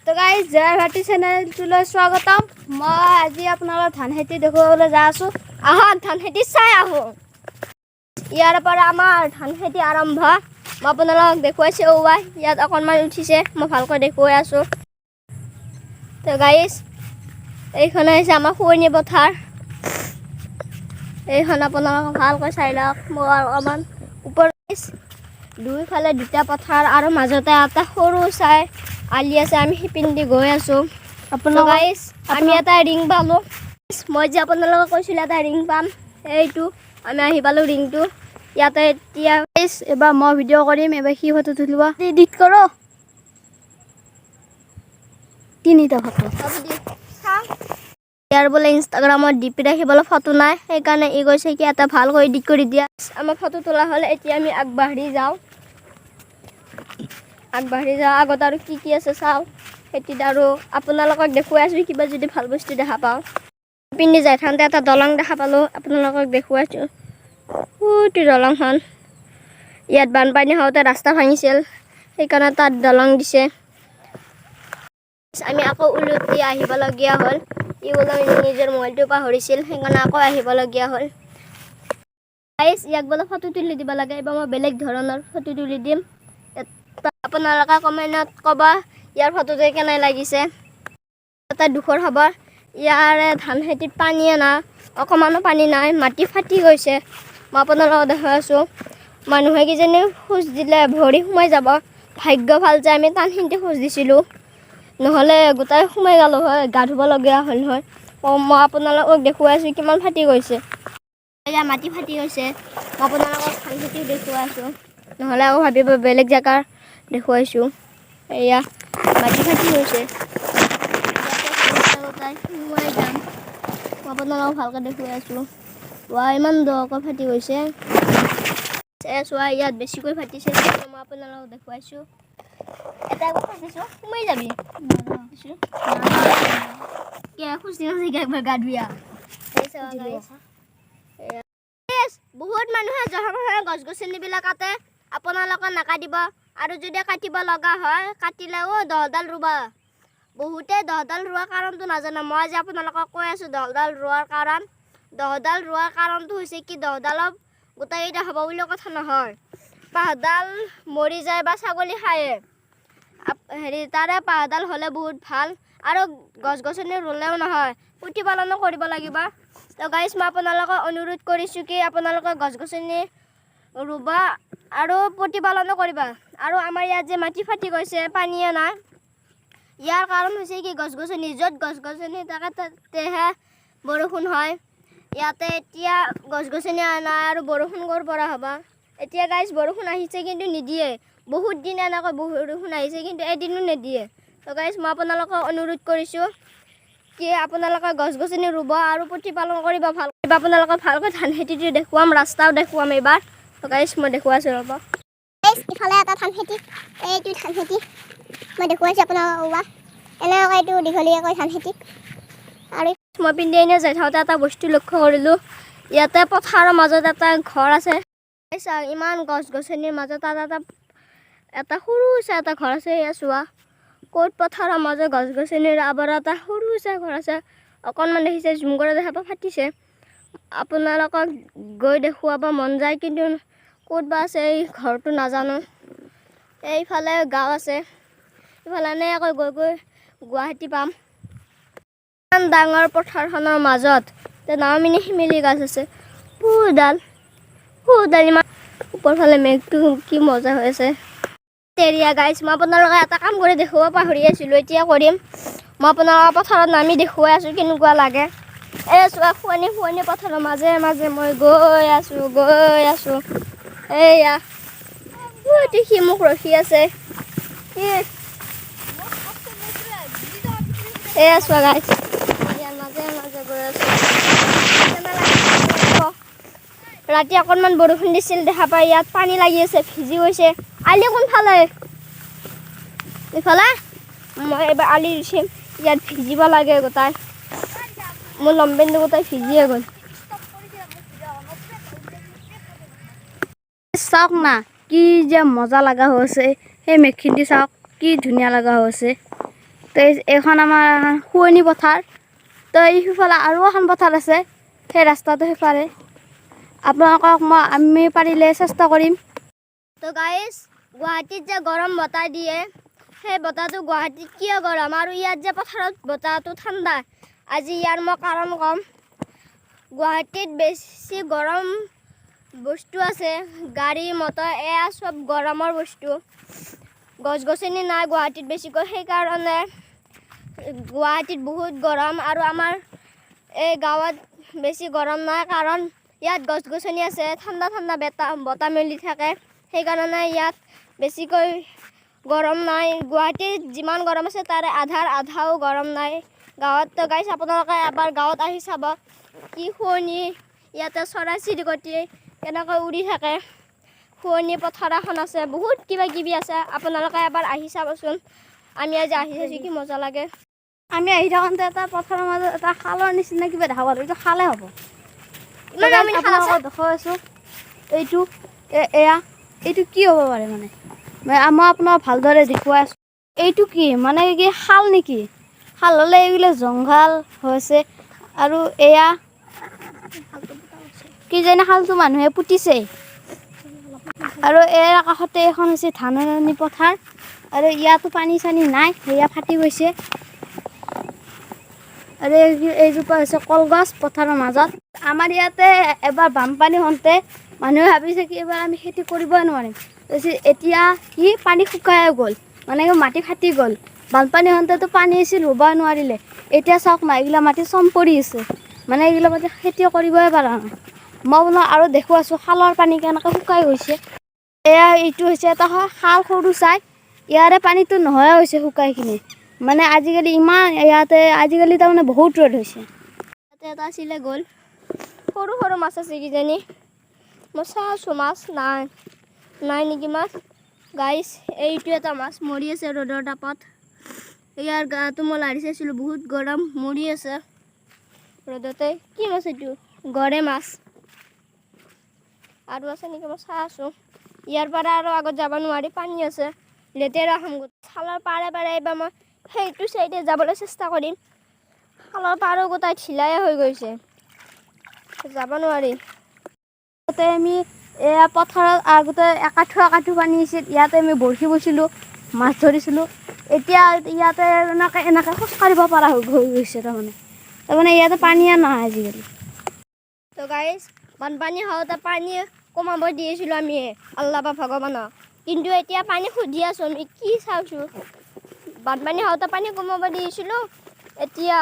তো গাইজ জয় ভাৰতী চেনেলটোলৈ স্বাগতম। মই আজি আপোনালোকৰ ধান খেতি দেখুৱাবলৈ যাই আছোঁ। আহক ধান খেতি চাই আহোঁ। ইয়াৰ পৰা আমাৰ ধান খেতি আৰম্ভ। মই আপোনালোকক দেখুৱাইছোঁ। ইয়াত অকণমান উঠিছে, মই ভালকৈ দেখুৱাই আছোঁ। তো গাইজ এইখন হৈছে আমাৰ শুৱনি পথাৰ। এইখন আপোনালোকক ভালকৈ চাই লওক। মই অকণমান ওপৰত দুইফালে দুটা পথাৰ আৰু মাজতে এটা সৰু চাই আলি আছে। আমি সিপিনেদি গৈ আছোঁ। গাইজ আমি এটা ৰিং পালোঁ। মই যে আপোনালোকক কৈছিলোঁ এটা ৰিং পাম, এইটো আমি আহি পালোঁ ৰিংটো। ইয়াতে এতিয়া এবাৰ মই ভিডিঅ' কৰিম, এবাৰ সি ফটো তুলিব। এডিট কৰোঁ তিনিটা ফটো। ইয়াৰ বোলে ইনষ্টাগ্ৰামত ডিপি ৰাখিবলৈ ফটো নাই, সেইকাৰণে ই কৈছে কি এটা ভালকৈ এডিট কৰি দিয়া। আমাৰ ফটো তোলা হ'লে এতিয়া আমি আগবাঢ়ি যাওঁ। আগত আৰু কি আছে চাওঁ। খেতিত আৰু আপোনালোকক দেখুৱাই আছোঁ কিবা যদি ভাল বস্তু দেখা পাওঁ। পিন্ধি যাই থাকোঁতে এটা দলং দেখা পালোঁ, আপোনালোকক দেখুৱাইছোঁ। সেইটো দলংখন ইয়াত বানপানী হওঁতে ৰাস্তা ভাঙিছিল, সেইকাৰণে তাত দলং দিছে। আমি আকৌ উলটি আহিবলগীয়া হ'ল। ই বোলে নিজৰ মোবাইলটো পাহৰিছিল, সেইকাৰণে আকৌ আহিবলগীয়া হ'ল। ইয়াক বোলে ফটো তুলি দিব লাগে। এইবাৰ মই বেলেগ ধৰণৰ ফটো তুলি দিম। আপোনালোকে কমেণ্টত ক'ব ইয়াৰ ফটোটো কেনে লাগিছে। এটা দুখৰ খবৰ, ইয়াৰে ধান খেতিত পানীয়ে নাই, অকণমানো পানী নাই, মাটি ফাটি গৈছে। মই আপোনালোকক দেখুৱাই আছোঁ। মানুহে কিজানি খোজ দিলে ভৰি সোমাই যাব। ভাগ্য ভাল যে আমি টানখিনিতে খোজ দিছিলোঁ, নহ'লে গোটাই সোমাই গ'লো হয়, গা ধুবলগীয়া হ'ল হয়। মই আপোনালোকক দেখুৱাই আছোঁ কিমান ফাটি গৈছে। এয়া মাটি ফাটি গৈছে। মই আপোনালোকক ধান খেতিও দেখুৱাই আছোঁ, নহ'লে আকৌ ভাবিব বেলেগ জেগাৰ দেখুৱাইছোঁ। এয়া মাটি ফাটি গৈছে। মই যাম, মই আপোনালোকক ভালকৈ দেখুৱাই আছোঁ। ইমান দকৈ ফাটি গৈছে। চোৱা ইয়াত বেছিকৈ ফাটিছে, মই আপোনালোকক দেখুৱাইছোঁ। এটা ফাটিছোঁ, সোমাই যাবি খোজ একবাৰ গা ধুই বহুত মানুহে জহা গছ গছনিবিলাক কাটে। আপোনালোকে নাকাটিব, আৰু যদি কাটিব লগা হয় কাটিলেও 10ডাল ৰুবা। বহুতে 10ডাল ৰোৱাৰ কাৰণটো নাজানে। মই যে আপোনালোকক কৈ আছোঁ 10ডাল ৰোৱাৰ কাৰণ। 10ডাল ৰোৱাৰ কাৰণটো হৈছে কি 10ডালত গোটেইকেইটা হ'ব বুলি কথা নহয়। 5ডাল মৰি যায় বা ছাগলী খায়ে, তাৰে 5ডাল হ'লে বহুত ভাল। আৰু গছ গছনি ৰুলেও নহয়, প্ৰতিপালনো কৰিব লাগিব। তো গাইজ মই আপোনালোকক অনুৰোধ কৰিছোঁ কি আপোনালোকে গছ গছনি ৰুবা আৰু প্ৰতিপালনো কৰিবা। আৰু আমাৰ ইয়াত যে মাটি ফাটি গৈছে, পানীয়ে নাই, ইয়াৰ কাৰণ হৈছে কি গছ গছনি। য'ত গছ গছনি থাকে তাতেহে বৰষুণ হয়। ইয়াতে এতিয়া গছ গছনি নাই আৰু বৰষুণ ক'ৰ পৰা হ'ব। এতিয়া গাইজ বৰষুণ আহিছে কিন্তু নিদিয়ে। বহুত দিন এনেকৈ বৰষুণ আহিছে কিন্তু এদিনো নিদিয়ে। তো গাইজ মই আপোনালোকক অনুৰোধ কৰিছোঁ কি আপোনালোকে গছ গছনি ৰুব আৰু প্ৰতিপালন কৰিব ভাল। আপোনালোকক ভালকৈ ধান খেতিটো দেখুৱাম, ৰাস্তাও দেখুৱাম এইবাৰ। তো গাইজ মই দেখুৱাইছোঁ ৰ'ব। ইফালে এটা ধান খেতি, এইটো ধান খেতি মই দেখুৱাইছোঁ আপোনালোকক। এনেকৈ এইটো দীঘলীয়াকৈ ধান খেতি। আৰু মই পিন্ধি এনে যাই থাকোঁতে এটা বস্তু লক্ষ্য কৰিলোঁ, ইয়াতে পথাৰৰ মাজত এটা ঘৰ আছে। ইমান গছ গছনিৰ মাজত এটা সৰু চাই এটা ঘৰ আছে। এয়া চোৱা ক'ত পথাৰৰ মাজত গছ গছনিৰ আৱৰা এটা সৰু চাই ঘৰ আছে। অকণমান দেখিছে, জুম কৰি দেখাব ফাটিছে। আপোনালোকক গৈ দেখুৱাব মন যায় কিন্তু ক'ত বা আছে এই ঘৰটো নাজানো। এইফালে গাঁও আছে, ইফালে এনেকৈ গৈ গুৱাহাটী পাম। ইমান ডাঙৰ পথাৰখনৰ মাজত নামিনি শিমিলি গাছ আছে, সুডাল ইমান ওপৰফালে মেঘটো কি মজা হৈ আছে। এৰিয়া গাইজ মই আপোনালোকে এটা কাম কৰি দেখুৱাব পাহৰি আছিলোঁ, এতিয়া কৰিম। মই আপোনালোকৰ পথাৰত নামি দেখুৱাই আছোঁ কেনেকুৱা লাগে। চোৱা শুৱনি পথাৰৰ মাজে মাজে মই গৈ আছোঁ। এয়া সি মোক ৰখি আছে। এয়া চোৱা গাইজ ইয়াৰ মাজে মাজে গৈ আছোঁ। ৰাতি অকণমান বৰষুণ দিছিল, দেখা পাই ইয়াত পানী লাগি আছে, ভিজি গৈছে। আলি কোনফালে? এইফালে মই এইবাৰ আলি দিছিম, ইয়াত ভিজিব লাগে গোটাই। মোৰ লম্বেনটো গোটাই ভিজিয়ে গ'ল। চাওক না কি যে মজা লগা হৈছে, সেই মেঘখিনি চাওক কি ধুনীয়া লগা হৈছে। তো এইখন আমাৰ শুৱনি পথাৰ। তো সিফালে আৰু এখন পথাৰ আছে, সেই ৰাস্তাটো সিফালে। আপোনালোকক আমি পাৰিলে চেষ্টা কৰিম। তো গাইজ, গুৱাহাটীত যে গৰম বতাহ দিয়ে, সেই বতাহটো গুৱাহাটীত কিয় গৰম আৰু ইয়াত যে পথাৰত বতাহটো ঠাণ্ডা, আজি ইয়াৰ মই কাৰণ ক'ম। গুৱাহাটীত বেছি গৰম বস্তু আছে, গাড়ী মটৰ এয়া চব গৰমৰ বস্তু। গছ গছনি নাই গুৱাহাটীত বেছিকৈ, সেইকাৰণে গুৱাহাটীত বহুত গৰম। আৰু আমাৰ এই গাঁৱত বেছি গৰম নাই, কাৰণ ইয়াত গছ গছনি আছে, ঠাণ্ডা ঠাণ্ডা বতাহ মেলি থাকে, সেইকাৰণে ইয়াত বেছিকৈ গৰম নাই। গুৱাহাটীত যিমান গৰম আছে তাৰে আধাও গৰম নাই। গাঁৱত গাইছ, আপোনালোকে এবাৰ গাঁৱত আহি চাব, কি শুৱনি, ইয়াতে চৰাই চিৰিকটি কেনেকৈ উৰি থাকে। শুৱনি পথাৰ এখন আছে, বহুত কিবা কিবি আছে, আপোনালোকে এবাৰ আহি চাবচোন। আমি আজি আহি চাইছোঁ, কি মজা লাগে। আমি আহি থাকোঁতে এটা পথাৰৰ মাজত এটা খালৰ নিচিনা কিবা দেখা পালোঁ, এইটো খালে হ'ব। আপোনালোকক দেখুৱাইছোঁ এইটো এয়া এইটো কি হ'ব পাৰে, মানে মই আপোনাক ভালদৰে দেখুৱাই আছোঁ। এইটো কি মানে কি শাল নেকি? শাল হ'লে এইবিলাক জংঘল হৈছে। আৰু এয়া কিজানি শালটো মানুহে পুতিছে। আৰু ইয়াৰ কাষতে এখন হৈছে ধাননি পথাৰ, আৰু ইয়াতো পানী চানী নাই, সেয়া ফাটি গৈছে। আৰু এইজোপা হৈছে কলগছ পথাৰৰ মাজত। আমাৰ ইয়াতে এবাৰ বানপানী হওঁতে মানুহে ভাবিছে কি এবাৰ আমি খেতি কৰিবই নোৱাৰিম। এতিয়া কি পানী শুকাই গ'ল, মানে মাটি ফাটি গ'ল। বানপানী হওঁতেতো পানী আছিল, ৰুবই নোৱাৰিলে। এতিয়া চাওক না, এইগিলা মাটি চম পৰি আছে, মানে এইগিলা মাটি খেতি কৰিবই পৰা নাই। মই বোলো আৰু দেখুৱাইছোঁ খালৰ পানী কেনেকৈ শুকাই গৈছে। এয়া এইটো হৈছে এটা খাল সৰু চাই, ইয়াৰে পানীটো নোহোৱা হৈছে শুকাই কিনে। মানে আজিকালি ইমান ইয়াতে আজিকালি তাৰমানে বহুত ৰ'দ হৈছে। ইয়াতে এটা আছিলে গ'ল, সৰু সৰু মাছ আছে কিজানি, মই চাইছোঁ মাছ নাই নেকি মাছ। গাইছ, এইটো এটা মাছ মৰি আছে ৰ'দৰ তাপত। ইয়াৰ গাটো মই লাৰি চাইছিলোঁ, বহুত গৰম, মৰি আছে ৰ'দতে। কি মাছ এইটো? গৰৈ মাছ। আৰু আছে নেকি মই চাই আছোঁ। ইয়াৰ পৰা আৰু আগত যাব নোৱাৰি, পানী আছে, লেতেৰা সামগ্ৰী। খালৰ পাৰে পাৰে এইবাৰ মই সেইটো চাইডে যাবলৈ চেষ্টা কৰিম। খালৰ পাৰো গোটাই ঢিলাই হৈ গৈছে, যাব নোৱাৰি। ইয়াতে আমি এয়া পথাৰত আগতে একাঠু পানী আছিল, ইয়াতে আমি বৰশী বৈছিলোঁ, মাছ ধৰিছিলোঁ। এতিয়া ইয়াতে এনেকৈ খোজকাঢ়িব পৰা হৈ গৈছে। তাৰমানে ইয়াতে পানীয়ে নাই আজিকালি। তো গাইজ, বানপানী হওঁতে পানী কমাব দিছিলোঁ আমি আল্লাহ বা ভগৱানক, কিন্তু এতিয়া পানী সুধি আছোঁ আমি, কি চাইছোঁ। বানপানী হওঁতে পানী কমাব দিছিলোঁ, এতিয়া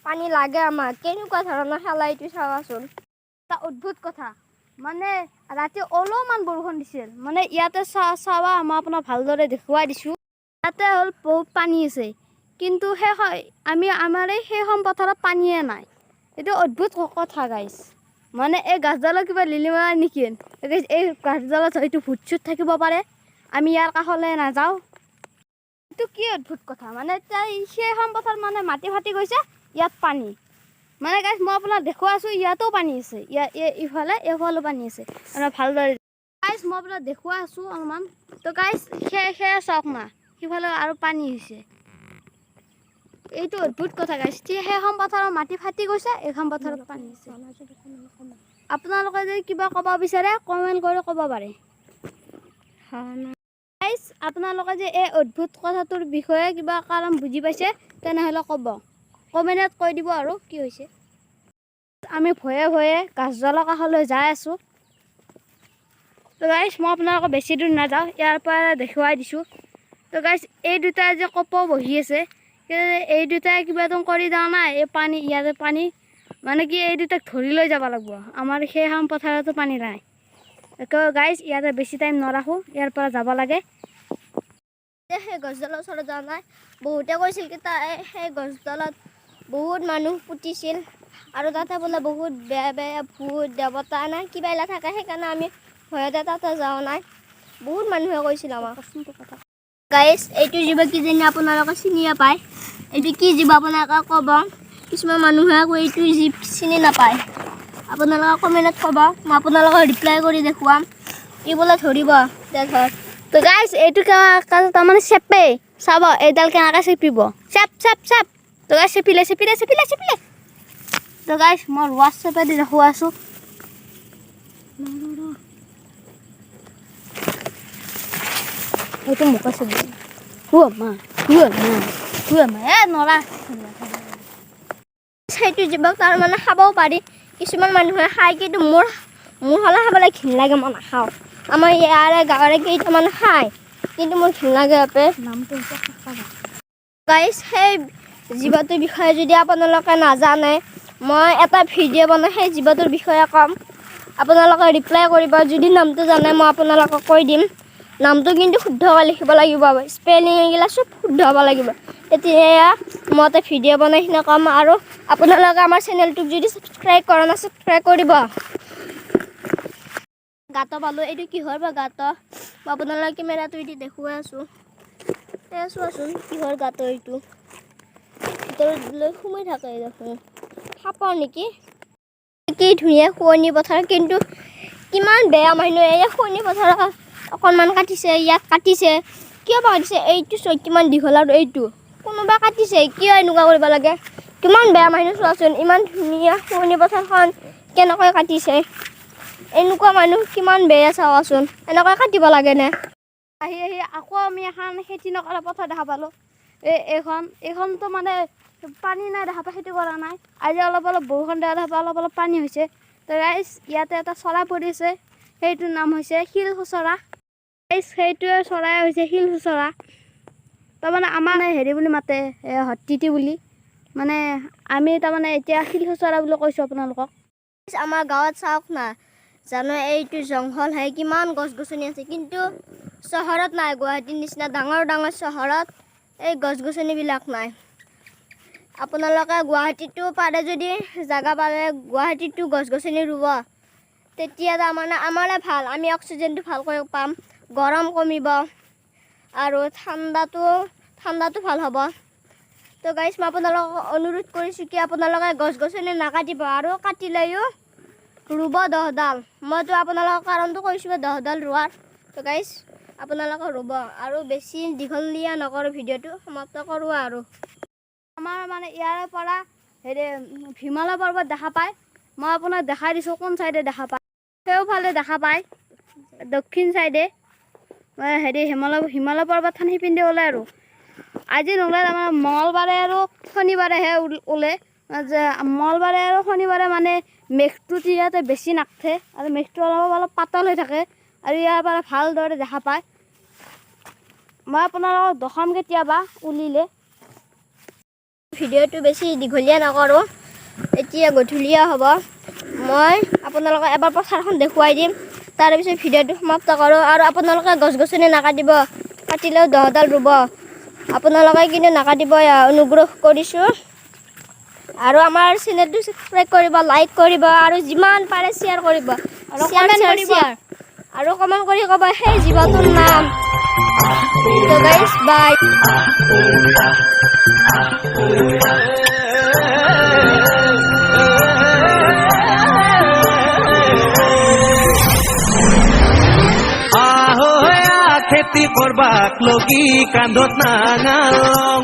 পানী লাগে আমাক। কেনেকুৱা ধৰণৰ খেলা এইটো চাবাচোন। এটা অদ্ভুত কথা, মানে ৰাতি অলপমান বৰষুণ দিছিল, মানে ইয়াতে চাবা মই আপোনাক ভালদৰে দেখুৱাই দিছোঁ। ইয়াতে হ'ল বহুত পানী আছে, কিন্তু আমাৰ সেইখন পথাৰত পানীয়ে নাই। এইটো অদ্ভুত কথা গাইছ। মানে এই গাছডালৰ কিবা লিলিমা নেকি? এই গাছডালত হয়তো ভূত চুত থাকিব পাৰে, আমি ইয়াৰ কাষলৈ নাযাওঁ। এইটো কি অদ্ভুত কথা, মানে সেইখন পথাৰত মানে মাটি ফাটি গৈছে, ইয়াত পানী। মানে গাইছ, মই আপোনাক দেখুৱাই আছোঁ, ইয়াতো পানী আছে, এইফালেও পানী আছে। ভালদৰে গাইছ, মই আপোনাক দেখুৱাই আছোঁ অলপমান। তো গাইছ, সেয়া চাওক না, সিফালে আৰু পানী হৈছে। এইটো অদ্ভুত কথা গাইছ, সেইখন পথাৰৰ মাটি ফাটি গৈছে, এইখন পথাৰত পানী আছে। আপোনালোকে যদি কিবা ক'ব বিচাৰে কমেণ্ট কৰি ক'ব পাৰে। গাইছ, আপোনালোকে যে এই অদ্ভুত কথাটোৰ বিষয়ে কিবা কাৰণ বুজি পাইছে, তেনেহ'লে ক'ব, কমেণ্টত কৈ দিব আৰু কি হৈছে। আমি ভয়ে ভয়ে গাছডালৰ কাষলৈ যাই আছোঁ। তো গাইছ, মই আপোনালোকক বেছি দূৰ নাযাওঁ, ইয়াৰ পৰা দেখুৱাই দিছোঁ। তো গাইছ, এই দুটাই যে কপৌ বহি আছে, এই দুটাই কিবাটো কৰি দিয়া নাই। এই পানী, ইয়াতে পানী মানে কি, এই দুটাক ধৰি লৈ যাব লাগিব। আমাৰ সেইখন পথাৰতো পানী নাই। গাইছ, ইয়াতে বেছি টাইম নাৰাখোঁ, ইয়াৰ পৰা যাব লাগে। সেই গছডালৰ ওচৰত যোৱা নাই। বহুতে কৈছিল কি সেই গছডালত বহুত মানুহ পুতিছিল, আৰু তাতে বোলে বহুত বেয়া বেয়া ভূত দেৱতা নাই কিবা এলা থাকে, সেইকাৰণে আমি ভয়তে তাতে যোৱা নাই। বহুত মানুহে কৈছিল আমাক। গাইছ, এইটো জীৱ কিজানি আপোনালোকে চিনি নাপায়। এইটো কি জীৱ আপোনালোকে ক'ব। কিছুমান মানুহে আকৌ এইটো জীৱ চিনি নাপায়, আপোনালোকে কমেণ্টত ক'ব, মই আপোনালোকক ৰিপ্লাই কৰি দেখুৱাম। ই বোলে ধৰিব। তো গাইছ, এইটো তাৰমানে চেপে, চাব এইডাল কেনেকৈ চেপিব চেপ চেপ চেপ তো গাইছ চেপিলে চেপিলে চেপিলে চেপিলে তো গাইছ মই হোৱাটছএপেদি দেখুৱাই আছোঁ এইটো মোকে চেপি মা এ নৰা সেইটো জীৱক তাৰমানে খাবও পাৰি কিছুমান মানুহে খায় কিন্তু মোৰ হ'লে খাবলৈ ঘিণ লাগে মই নাখাওঁ আমাৰ ইয়াৰে গাঁৱৰে কেইটামান খায় কিন্তু মোৰ ঘিণ লাগে আপে নামটো গাইছ সেই জীৱটোৰ বিষয়ে যদি আপোনালোকে নাজানে মই এটা ভিডিঅ' বনাই সেই জীৱটোৰ বিষয়ে ক'ম আপোনালোকে ৰিপ্লাই কৰিব যদি নামটো জানে মই আপোনালোকক কৈ দিম নামটো কিন্তু শুদ্ধকৈ লিখিব লাগিব স্পেলিং এইগিলা চব শুদ্ধ হ'ব লাগিব তেতিয়া মই এটা ভিডিঅ' বনাই কিনে ক'ম আৰু আপোনালোকে আমাৰ চেনেলটোক যদি ছাবস্ক্ৰাইব কৰা নাই ছাবস্ক্ৰাইব কৰিব গাঁত পালোঁ এইটো কিহৰ বা গাঁত মই আপোনালোকে কেমেৰাটো এটি দেখুৱাই আছোঁ চোৱাচোন কিহৰ গাঁত এইটো ভিতৰত লৈ সোমাই থাকে দেখোন সাপৰ নেকি কি ধুনীয়া শুৱনি পথাৰ কিন্তু কিমান বেয়া মানুহ এই শুৱনি পথাৰত অকণমান কাটিছে ইয়াক কাটিছে কিয় বা কাটিছে এইটো কিমান দীঘল আৰু এইটো কোনোবা কাটিছে কিয় এনেকুৱা কৰিব লাগে কিমান বেয়া মানুহ চোৱাচোন ইমান ধুনীয়া শুৱনি পথাৰখন কেনেকৈ কাটিছে এনেকুৱা মানুহ কিমান বেয়া চাওঁচোন এনেকৈ কাটিব লাগেনে আহি আকৌ আমি এখন খেতি নকৰা পথাৰ দেখা পালোঁ এইখনতো মানে পানী নাই দেখা পাই খেতি কৰা নাই আজি অলপ বৰষুণ দিয়া দেখা পাই অলপ পানী হৈছে তো গাইছ ইয়াতে এটা চৰাই পৰিছে সেইটোৰ নাম হৈছে শিল খুচৰা সেইটোৱে চৰাই হৈছে শিল খুচৰা তাৰমানে আমাৰ হেৰি বুলি মাতে হত্তিতি বুলি মানে আমি তাৰমানে এতিয়া শিল খুচৰা বুলি কৈছোঁ আপোনালোকক আমাৰ গাঁৱত চাওক না জানো এইটো জংঘলহে কিমান গছ গছনি আছে কিন্তু চহৰত নাই গুৱাহাটীৰ নিচিনা ডাঙৰ ডাঙৰ চহৰত এই গছ গছনিবিলাক নাই আপোনালোকে গুৱাহাটীতো পাৰে যদি জাগা পালে গুৱাহাটীতো গছ গছনি ৰুব তেতিয়া তাৰমানে আমাৰে ভাল আমি অক্সিজেনটো ভালকৈ পাম গৰম কমিব আৰু ঠাণ্ডাটো ভাল হ'ব তো গাইছ মই আপোনালোকক অনুৰোধ কৰিছোঁ কি আপোনালোকে গছ গছনি নাকাটিব আৰু কাটিলেও ৰুব 10ডাল মইতো আপোনালোকৰ কাৰণটো কৈছোঁ 10ডাল ৰোৱাৰ তো গাইছ আপোনালোকে ৰুব আৰু বেছি দীঘলীয়া নকৰোঁ ভিডিঅ'টো সমাপ্ত কৰোঁ আৰু আমাৰ মানে ইয়াৰে পৰা হেৰি হিমালয় পৰ্বত দেখা পায় মই আপোনাক দেখাই দিছোঁ কোন চাইডে দেখা পায় সেইফালে দেখা পায় দক্ষিণ চাইডে হেৰি হিমালয় পৰ্বতখন সিপিন্ধি ওলাই আৰু আজি নোলাই তাৰমানে মঙলবাৰে আৰু শনিবাৰেহে ওলে যে মঙলবাৰে আৰু শনিবাৰে মানে মেঘটো ইয়াতে বেছি নাথে আৰু মেঘটো অলপ পাতল হৈ থাকে আৰু ইয়াৰ পৰা ভালদৰে দেখা পায় মই আপোনালোকক দেখাম কেতিয়াবা উলিলে ভিডিঅ'টো বেছি দীঘলীয়া নকৰোঁ এতিয়া গধূলীয়া হ'ব মই আপোনালোকক এবাৰ পথাৰখন দেখুৱাই দিম তাৰপিছত ভিডিঅ'টো সমাপ্ত কৰোঁ আৰু আপোনালোকে গছ গছনি নাকাটিব কাটিলেও 10ডাল ৰুব আপোনালোকে কিন্তু নাকাটিব অনুগ্ৰহ কৰিছোঁ আৰু আমাৰ চেনেলটো ছাবস্ক্ৰাইব কৰিব লাইক কৰিব আৰু যিমান পাৰে শ্বেয়াৰ কৰিব আৰু কমেণ্ট কৰি ক'ব সেই জীৱটোৰ নাম তো গাইছ বাই খেতি কৰবাক লগি কান্ধত নাঙালং